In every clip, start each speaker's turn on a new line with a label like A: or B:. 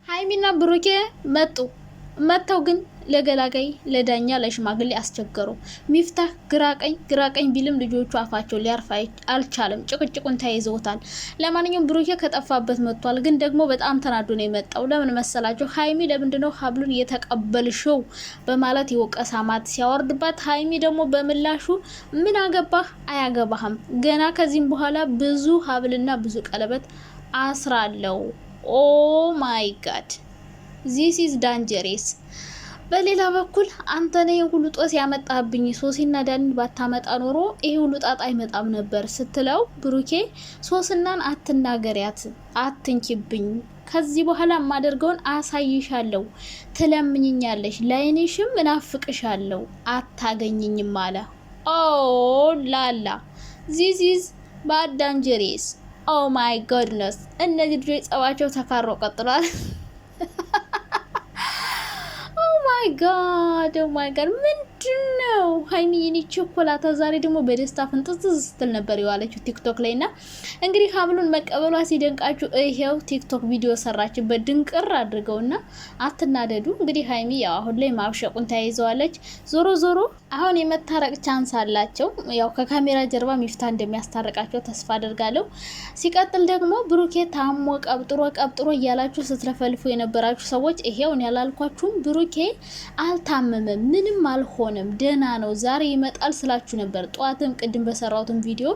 A: ሀይሚና ብሩኬ መጥተው ግን ለገላጋይ ለዳኛ ለሽማግሌ አስቸገሩ። ሚፍታህ ግራቀኝ ቢልም ልጆቹ አፋቸው ሊያርፍ አልቻለም። ጭቅጭቁን ተያይዘውታል። ለማንኛውም ብሩኬ ከጠፋበት መጥቷል። ግን ደግሞ በጣም ተናዶ ነው የመጣው። ለምን መሰላቸው? ሀይሚ ለምንድነው ሀብሉን የተቀበልሽው በማለት የወቀሳ ማት ሲያወርድባት፣ ሀይሚ ደግሞ በምላሹ ምን አገባህ አያገባህም፣ ገና ከዚህም በኋላ ብዙ ሀብልና ብዙ ቀለበት አስራለው። ኦ ማይ ጋድ ዚስ ኢዝ ዳንጀሬስ። በሌላ በኩል አንተ ነህ ሁሉ ጦስ ያመጣብኝ፣ ሶሲና ዳኒን ባታመጣ ኖሮ ይሄ ሁሉ ጣጣ አይመጣም ነበር ስትለው፣ ብሩኬ ሶስናን አትናገሪያት፣ አትንኪብኝ፣ ከዚህ በኋላ የማደርገውን አሳይሻለሁ፣ ትለምኝኛለሽ፣ ላይንሽም እናፍቅሻለሁ፣ አታገኝኝም አለ። ኦ ላላ ዚስ ኢዝ ባድ ዳንጀሬስ። ኦ ማይ ጎድነስ። እነዚህ ልጆች ጸባቸው ተካሮ ቀጥሏል። ኦ ማይ ጋድ ምንድነው? ሀይሚ የኔ ቾኮላታ ዛሬ ደግሞ በደስታ ፍንጥዝ ስትል ነበር የዋለችው ቲክቶክ ላይ እና እንግዲህ ሀብሉን መቀበሏ ሲደንቃችሁ ይሄው ቲክቶክ ቪዲዮ ሰራችበት ድንቅር አድርገውና አትናደዱ። እንግዲህ ሀይሚ ያው አሁን ላይ ማብሸቁን ተያይዘዋለች። ዞሮ ዞሮ አሁን የመታረቅ ቻንስ አላቸው። ያው ከካሜራ ጀርባ ሚፍታ እንደሚያስታርቃቸው ተስፋ አደርጋለሁ። ሲቀጥል ደግሞ ብሩኬ ታሞ ቀብጥሮ እያላችሁ ስትለፈልፉ የነበራችሁ ሰዎች ይሄውን ያላልኳችሁም፣ ብሩኬ አልታመመም፣ ምንም አልሆነም፣ ደህና ነው፣ ዛሬ ይመጣል ስላችሁ ነበር። ጠዋትም ቅድም በሰራሁትም ቪዲዮ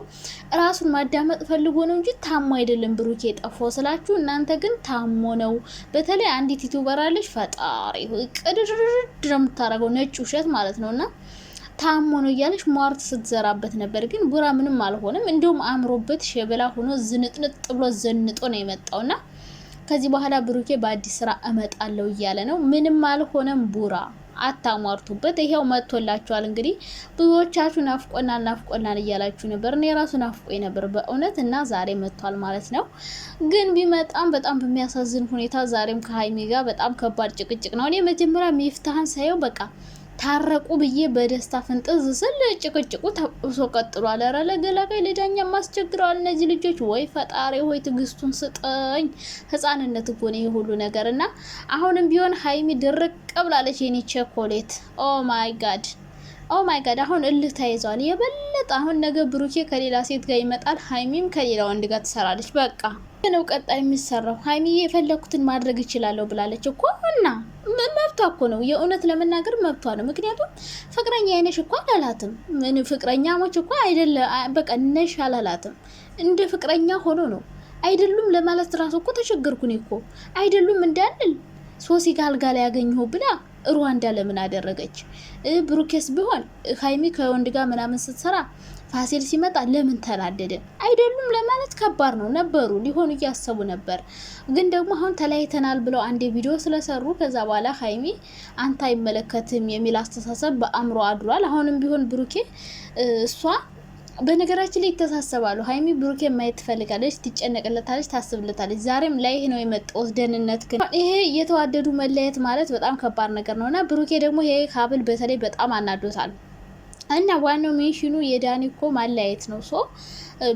A: ራሱን ማዳመጥ ፈልጎ ነው እንጂ ታሞ አይደለም ብሩኬ ጠፋው ስላችሁ፣ እናንተ ግን ታሞ ነው። በተለይ አንዲት ዩቲዩበር አለች፣ ፈጣሪ ቅድድር የምታረገው ነጭ ውሸት ማለት ነውና ታሞ ነው እያለች ሟርት ስትዘራበት ነበር። ግን ቡራ ምንም አልሆነም። እንዲሁም አምሮበት ሸበላ ሆኖ ዝንጥንጥ ብሎ ዘንጦ ነው የመጣውና ከዚህ በኋላ ብሩኬ በአዲስ ስራ እመጣለሁ እያለ ነው። ምንም አልሆነም። ቡራ አታሟርቱበት። ይሄው መጥቶላችኋል። እንግዲህ ብዙዎቻችሁ ናፍቆናል እያላችሁ ነበር። እኔ ራሱ ናፍቆኝ ነበር በእውነት እና ዛሬ መጥቷል ማለት ነው። ግን ቢመጣም በጣም በሚያሳዝን ሁኔታ ዛሬም ከሀይሚ ጋር በጣም ከባድ ጭቅጭቅ ነው። እኔ መጀመሪያ ሚፍታህን ሳየው በቃ ታረቁ ብዬ በደስታ ፍንጥዝ ስል ጭቅጭቁ ተብሶ ቀጥሏል። ኧረ ለገላጋይ ለዳኛ ማስቸግረዋል እነዚህ ልጆች። ወይ ፈጣሪ ሆይ ትግስቱን ስጠኝ። ህፃንነት እኮ ነው ሁሉ ነገር እና አሁንም ቢሆን ሀይሚ ድርቅ ብላለች የኔ ቸኮሌት። ኦ ማይ ጋድ አሁን እልህ ተይዟል የበለጠ። አሁን ነገ ብሩኬ ከሌላ ሴት ጋር ይመጣል፣ ሀይሚም ከሌላ ወንድ ጋር ትሰራለች። በቃ ነው ቀጣይ የሚሰራው። ሀይሚ የፈለኩትን ማድረግ ይችላለሁ ብላለች እኮ እና መብቷ እኮ ነው። የእውነት ለመናገር መብቷ ነው። ምክንያቱም ፍቅረኛ አይነሽ እኮ አላላትም። ምን ፍቅረኛሞች እኮ አይደለ በቃ ነሽ አላላትም። እንደ ፍቅረኛ ሆኖ ነው አይደሉም ለማለት ራሱ እኮ ተቸገርኩኝ እኮ አይደሉም እንዳንል ሶሲ ጋር አልጋ ላይ ያገኘው ብላ ሩዋንዳ ለምን አደረገች? ብሩኬስ ቢሆን ሀይሚ ከወንድ ጋር ምናምን ስትሰራ ፋሲል ሲመጣ ለምን ተናደደ? አይደሉም ለማለት ከባድ ነው። ነበሩ ሊሆኑ እያሰቡ ነበር። ግን ደግሞ አሁን ተለያይተናል ብለው አንድ ቪዲዮ ስለሰሩ ከዛ በኋላ ሀይሚ አንተ አይመለከትም የሚል አስተሳሰብ በአእምሮ አድሯል። አሁንም ቢሆን ብሩኬ እሷ በነገራችን ላይ ይተሳሰባሉ። ሀይሚ ብሩኬ ማየት ትፈልጋለች፣ ትጨነቅለታለች፣ ታስብለታለች። ዛሬም ላይ ነው የመጣው ደህንነት። ግን ይሄ እየተዋደዱ መለየት ማለት በጣም ከባድ ነገር ነውና ብሩኬ ደግሞ ይሄ ሀብል በተለይ በጣም አናዶታል። እና ዋናው ሜንሽኑ የዳኒ እኮ ማለያየት ነው። ሶ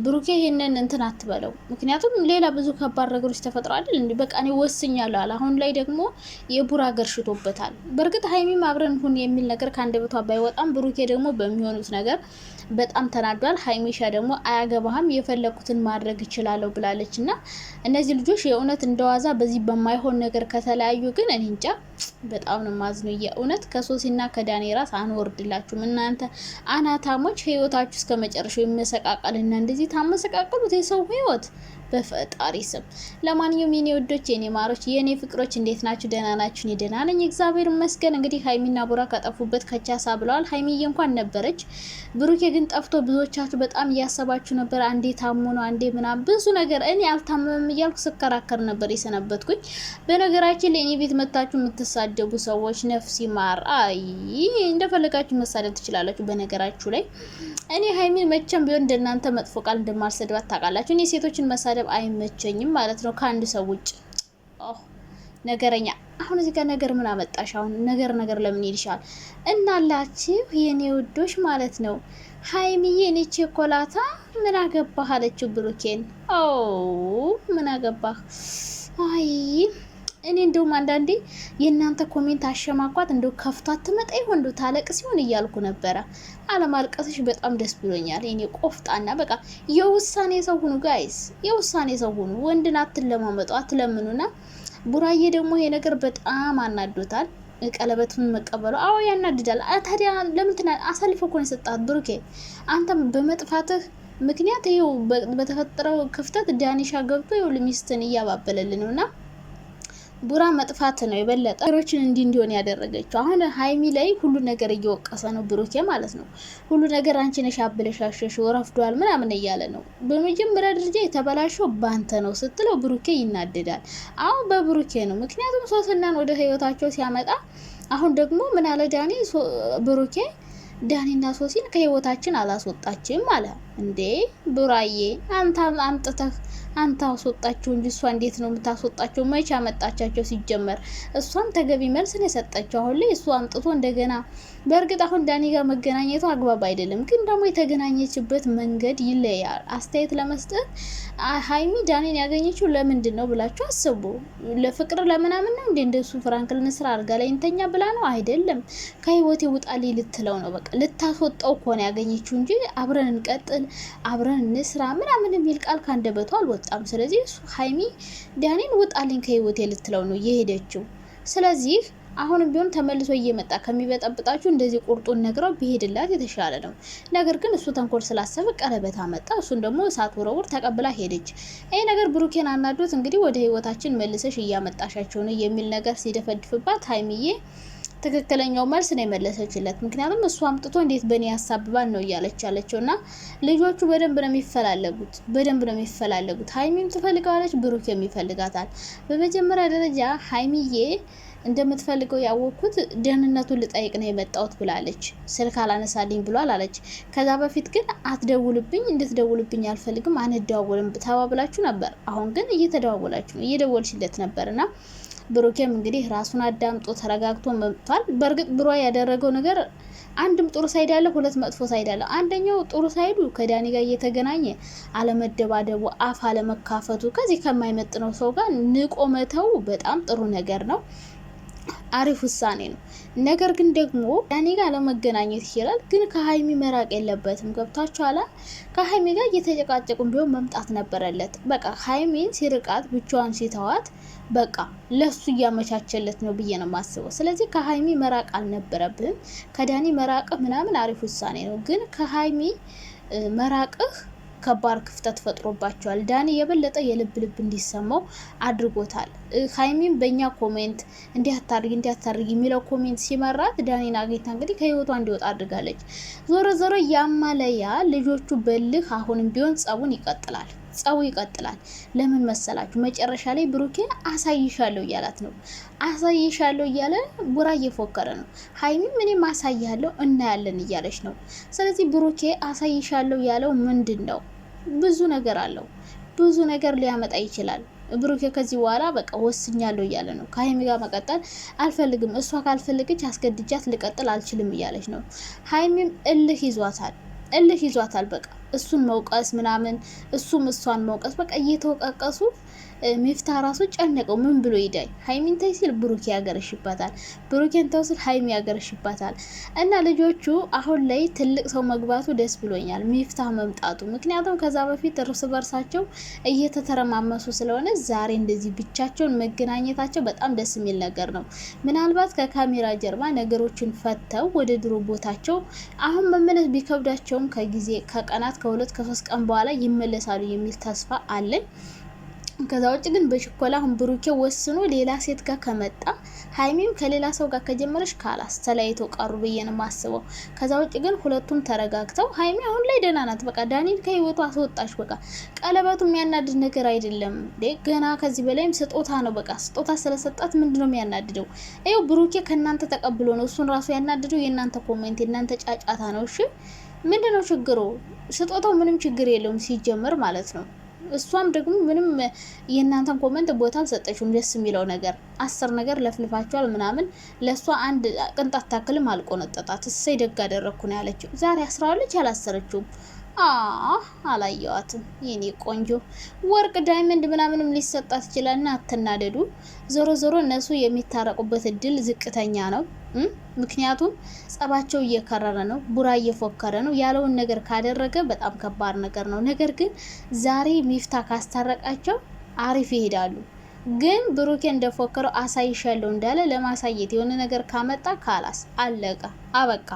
A: ብሩኬ ይሄንን እንትን አትበለው። ምክንያቱም ሌላ ብዙ ከባድ ነገሮች ተፈጥረዋል። እንዴ በቃ እኔ ወስኛለሁ አለ። አሁን ላይ ደግሞ የቡራ ገር ሽቶበታል። በእርግጥ ሀይሚም አብረን ሁን የሚል ነገር ከአንደበቷ ባይወጣም ብሩኬ ደግሞ በሚሆኑት ነገር በጣም ተናዷል። ሀይሚሻ ደግሞ አያገባህም የፈለኩትን ማድረግ ይችላለሁ ብላለች። እና እነዚህ ልጆች የእውነት እንደዋዛ በዚህ በማይሆን ነገር ከተለያዩ ግን እኔ እንጃ በጣም ነው ማዝነው። የእውነት ከሶሲና ከዳኒ ራስ አንወርድላችሁም እናንተ አናታሞች። ህይወታችሁ እስከ መጨረሻው የሚመሰቃቀልና እንደዚህ ታመሰቃቀሉት የሰው ህይወት በፈጣሪ ስም። ለማንኛውም የኔ ወዶች፣ የኔ ማሮች፣ የኔ ፍቅሮች እንዴት ናችሁ? ደህና ናችሁ? እኔ ደህና ነኝ እግዚአብሔር ይመስገን። እንግዲህ ሀይሚና ቡራ ከጠፉበት ከቻሳ ብለዋል። ሀይሚዬ እንኳን ነበረች፣ ብሩኬ ግን ጠፍቶ ብዙዎቻችሁ በጣም እያሰባችሁ ነበር። አንዴ ታሞ ነው አንዴ ምናምን ብዙ ነገር። እኔ አልታመመም እያልኩ ስከራከር ነበር የሰነበትኩኝ። በነገራችን ላይ እኔ ቤት መታችሁ የምትሳደቡ ሰዎች ነፍስ ይማር። አይ እንደፈለጋችሁ መሳደብ ትችላላችሁ። በነገራችሁ ላይ እኔ ሀይሚን መቼም ቢሆን እንደናንተ መጥፎ ቃል እንደማልሰድባት ታውቃላችሁ። እኔ ሴቶችን መሳደብ አይመቸኝም ማለት ነው ከአንድ ሰው ውጭ። ነገረኛ። አሁን እዚህ ጋር ነገር ምን አመጣሽ? አሁን ነገር ለምን ይልሻል? እናላችሁ የኔ ውዶች ማለት ነው። ሀይሚዬ እኔ ቸኮላታ ምን አገባህ አለችው ብሩኬን። ኦ ምን አገባህ? አይ እኔ እንደውም አንዳንዴ የእናንተ ኮሜንት አሸማቋት እንደው ከፍቷት ትመጣ ይሆን እንደው ታለቅስ ሲሆን እያልኩ ነበረ። አለማልቀስሽ በጣም ደስ ብሎኛል። እኔ ቆፍጣና በቃ የውሳኔ ሰው ሁኑ ጋይስ፣ የውሳኔ ሰው ሁኑ። ወንድን አትለማመጡ፣ አትለምኑና ቡራዬ ደግሞ ይሄ ነገር በጣም አናዶታል። ቀለበቱን መቀበሉ አዎ ያናድዳል። ታዲያ ለምን አሳልፈው እኮ ነው የሰጣት ብሩኬ። አንተም በመጥፋትህ ምክንያት ይኸው በተፈጠረው ክፍተት ዳኒሻ ገብቶ ይኸው ሚስትን እያባበለልን ነውና ቡራ መጥፋት ነው የበለጠ ነገሮችን እንዲሆን ያደረገችው። አሁን ሀይሚ ላይ ሁሉ ነገር እየወቀሰ ነው ብሩኬ ማለት ነው። ሁሉ ነገር አንቺ ነሽ አበለሻሸሽው ረፍዷል ምናምን እያለ ነው። በመጀመሪያ ደረጃ የተበላሸው ባንተ ነው ስትለው ብሩኬ ይናደዳል። አሁን በብሩኬ ነው። ምክንያቱም ሶስናን ወደ ህይወታቸው ሲያመጣ አሁን ደግሞ ምን አለ ዳኒ ብሩኬ ዳኒና ሶሲን ከህይወታችን አላስወጣችም አለ። እንዴ ቡራዬ አንተ አምጥተህ አንተ አስወጣችሁ እንጂ እሷ እንዴት ነው የምታስወጣቸው? መቼ አመጣቻቸው? ሲጀመር እሷም ተገቢ መልስ ነው የሰጠችው። አሁን ላይ እሱ አምጥቶ እንደገና በእርግጥ አሁን ዳኒ ጋር መገናኘቱ አግባብ አይደለም፣ ግን ደግሞ የተገናኘችበት መንገድ ይለያል። አስተያየት ለመስጠት ሀይሚ ዳኒን ያገኘችው ለምንድን ነው ብላችሁ አስቡ። ለፍቅር ለምናምን ነው እንዴ? እንደሱ ፍራንክ ልንስራ አድርጋ ላይ እንተኛ ብላ ነው አይደለም። ከህይወቴ ውጣልኝ ልትለው ነው። በቃ ልታስወጣው እኮ ነው ያገኘችው እንጂ አብረን እንቀጥል አብረን እንስራ ምናምን የሚል ቃል ካንደበቷ አልወጣም። ስለዚህ ሀይሚ ዳኒን ውጣልኝ ከህይወቴ ልትለው ነው የሄደችው። ስለዚህ አሁንም ቢሆን ተመልሶ እየመጣ ከሚበጠብጣችሁ እንደዚህ ቁርጡን ነግረው ቢሄድላት የተሻለ ነው። ነገር ግን እሱ ተንኮል ስላሰበ ቀለበት አመጣ። እሱን ደግሞ እሳት ወረውር ተቀብላ ሄደች። ይሄ ነገር ብሩኬን አናዶት እንግዲህ ወደ ህይወታችን መልሰሽ እያመጣሻቸው ነው የሚል ነገር ሲደፈድፍባት ሀይሚዬ ትክክለኛው መልስ ነው የመለሰችለት። ምክንያቱም እሱ አምጥቶ እንዴት በእኔ ያሳብባል ነው እያለች ያለችው። እና ልጆቹ በደንብ ነው የሚፈላለጉት። ሀይሚም ትፈልገዋለች፣ ብሩኬም ይፈልጋታል። በመጀመሪያ ደረጃ ሀይሚዬ እንደምትፈልገው ያወቅኩት ደህንነቱን ልጠይቅ ነው የመጣሁት ብላለች። ስልክ አላነሳልኝ ብሏል አለች። ከዛ በፊት ግን አትደውልብኝ፣ እንድትደውልብኝ አልፈልግም፣ አንደዋወልም ተባብላችሁ ነበር። አሁን ግን እየተደዋወላችሁ ነው፣ እየደወልሽለት ነበርና ብሩኬም እንግዲህ ራሱን አዳምጦ ተረጋግቶ መጥቷል። በእርግጥ ብሯ ያደረገው ነገር አንድም ጥሩ ሳይድ አለ፣ ሁለት መጥፎ ሳይድ አለ። አንደኛው ጥሩ ሳይዱ ከዳኒ ጋር እየተገናኘ አለመደባደቡ፣ አፍ አለመካፈቱ፣ ከዚህ ከማይመጥነው ሰው ጋር ንቆ መተው በጣም ጥሩ ነገር ነው። አሪፍ ውሳኔ ነው። ነገር ግን ደግሞ ዳኒ ጋር ለመገናኘት ይችላል፣ ግን ከሀይሚ መራቅ የለበትም። ገብታችኋላ? ከሀይሚ ጋር እየተጨቃጨቁም ቢሆን መምጣት ነበረለት። በቃ ሀይሚን ሲርቃት ብቻዋን ሲተዋት በቃ ለሱ እያመቻቸለት ነው ብዬ ነው የማስበው። ስለዚህ ከሀይሚ መራቅ አልነበረብህም። ከዳኒ መራቅህ ምናምን አሪፍ ውሳኔ ነው፣ ግን ከሀይሚ መራቅህ ከባድ ክፍተት ፈጥሮባቸዋል። ዳኒ የበለጠ የልብ እንዲሰማው አድርጎታል። ሀይሚም በእኛ ኮሜንት እንዲያታርግ የሚለው ኮሜንት ሲመራት ዳኒን አግኝታ እንግዲህ ከህይወቷ እንዲወጣ አድርጋለች። ዞሮ ዞሮ ያማለያ ልጆቹ በልህ አሁንም ቢሆን ጸቡ ይቀጥላል። ለምን መሰላችሁ? መጨረሻ ላይ ብሩኬ አሳይሻለሁ እያላት ነው። አሳይሻለሁ እያለ ቡራ እየፎከረ ነው። ሀይሚም እኔም አሳይሃለሁ እናያለን እያለች ነው። ስለዚህ ብሩኬ አሳይሻለሁ ያለው ምንድን ነው? ብዙ ነገር አለው። ብዙ ነገር ሊያመጣ ይችላል። ብሩኬ ከዚህ በኋላ በቃ ወስኛለሁ እያለ ነው። ከሀይሚ ጋር መቀጠል አልፈልግም፣ እሷ ካልፈልገች አስገድጃት ልቀጥል አልችልም እያለች ነው። ሀይሚም እልህ ይዟታል። በቃ እሱን መውቀስ ምናምን፣ እሱም እሷን መውቀስ፣ በቃ እየተወቃቀሱ ሚፍታ ራሱ ጨነቀው። ምን ብሎ ይዳይ? ሀይሚን ተይ ሲል ብሩኬ ያገረሽባታል፣ ብሩኬን ተው ሲል ሀይሚ ያገረሽባታል። እና ልጆቹ አሁን ላይ ትልቅ ሰው መግባቱ ደስ ብሎኛል፣ ሚፍታ መምጣቱ። ምክንያቱም ከዛ በፊት እርስ በርሳቸው እየተተረማመሱ ስለሆነ ዛሬ እንደዚህ ብቻቸውን መገናኘታቸው በጣም ደስ የሚል ነገር ነው። ምናልባት ከካሜራ ጀርባ ነገሮችን ፈተው ወደ ድሮ ቦታቸው አሁን መመለስ ቢከብዳቸውም ከቀናት ከ2 ከ3 ቀን በኋላ ይመለሳሉ የሚል ተስፋ አለኝ። ከዛ ውጭ ግን በችኮላ አሁን ብሩኬ ወስኖ ሌላ ሴት ጋር ከመጣ ሀይሚም ከሌላ ሰው ጋር ከጀመረች ካላስ ተለያይተው ቀሩ ብዬ ነው የማስበው። ከዛ ውጭ ግን ሁለቱም ተረጋግተው ሀይሚ አሁን ላይ ደህና ናት። በቃ ዳኒን ከህይወቱ አስወጣች። በቃ ቀለበቱ የሚያናድድ ነገር አይደለም ገና ከዚህ በላይም ስጦታ ነው። በቃ ስጦታ ስለሰጣት ምንድነው የሚያናድደው? ይኸው ብሩኬ ከእናንተ ተቀብሎ ነው። እሱን ራሱ ያናድደው የእናንተ ኮሜንት የእናንተ ጫጫታ ነው። እሺ ምንድነው ችግሩ? ስጦታው ምንም ችግር የለውም ሲጀመር ማለት ነው። እሷም ደግሞ ምንም የእናንተን ኮሜንት ቦታ አልሰጠችውም። ደስ የሚለው ነገር 10 ነገር ለፍልፋቸዋል ምናምን፣ ለእሷ አንድ ቅንጣት ታክልም አልቆነጠጣት። እሰይ ደግ አደረግኩ ነው ያለችው። ዛሬ 12 አላሰረችውም። አላየዋትም የኔ ቆንጆ። ወርቅ ዳይመንድ ምናምንም ሊሰጣት ይችላልና አትናደዱ። ዞሮ ዞሮ እነሱ የሚታረቁበት እድል ዝቅተኛ ነው። ምክንያቱም ጸባቸው እየከረረ ነው። ቡራ እየፎከረ ነው። ያለውን ነገር ካደረገ በጣም ከባድ ነገር ነው። ነገር ግን ዛሬ ሚፍታ ካስታረቃቸው አሪፍ ይሄዳሉ። ግን ብሩኬ እንደፎከረው አሳይሻለሁ እንዳለ ለማሳየት የሆነ ነገር ካመጣ ካላስ አለቀ አበቃ።